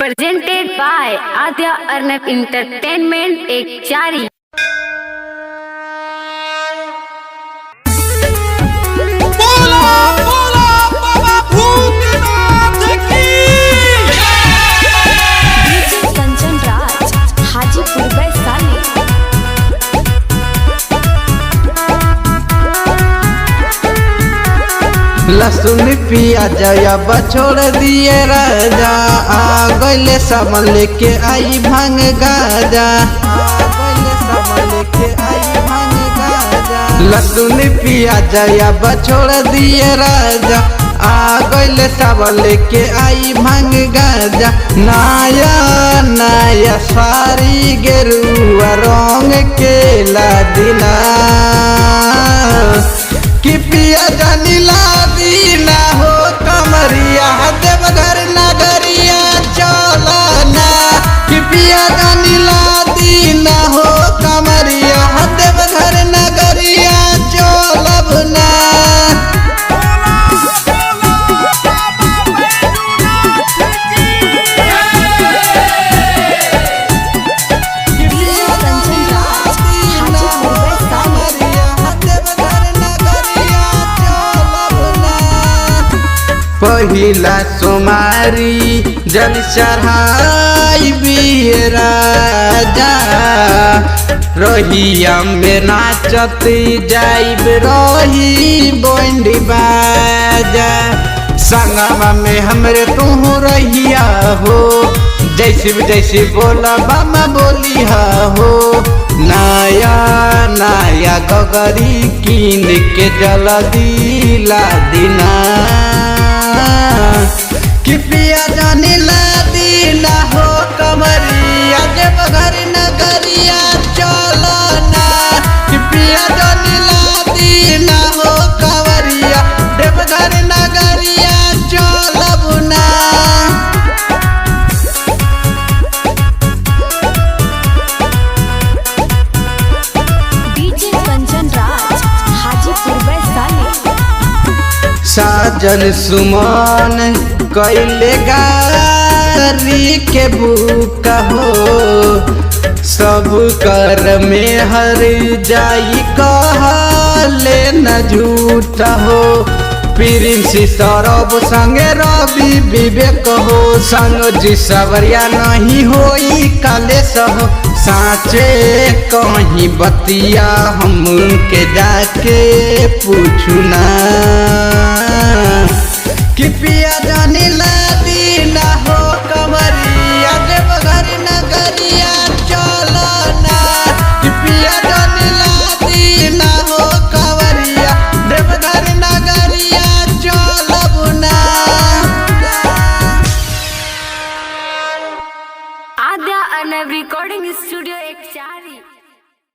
presented by Adya Arnab Entertainment एक चारी। लहसुन प्याज छोड़ दिए राजा, आ गले सामान लेके आई भांग गाजा। लहसुन प्याज छोड़ दिए राजा, आ गले सामान लेके आई भांग गाजा। नया नया सारी गेरुआ रंग के लादिना कि पिया जानी लादीना हो कमरिया देवघर नगरिया चलना। कि पिया जानी लादीना हो कमरिया देवघर नगरिया चलना। पहिला सोमारी जल चढ़ाई राजा, रहिया में नाचत जाइब रही बैंड बाजा। संगमा में हमरे तू रहिया हो, जैसे बोला बामा बोलिया हो। नया नया गगरी कीन के जल्दी ला दिना कि पिया जानी लादीना हो कमरिया देवघर नगरिया चलना। कि पिया जानी लादीना हो कमरिया देवघर नगरिया चलना। साजन सुमन कैले गारी के बुक हो, सब कर में हर जाई कहले न झूठ हो। प्रिंस सरब संगे रवि विवेक हो, संग जी सवरिया नहीं होई कालेश हो। साचे कहीं बतिया हम के जाके पूछना कि पिया जानी लादीना हो कमरिया देवघर नगरिया चलना। कि पिया जानी लादीना हो कमरिया देवघर नगरिया चलना। आद्या अर्नब रिकॉर्डिंग स्टूडियो एक चारी।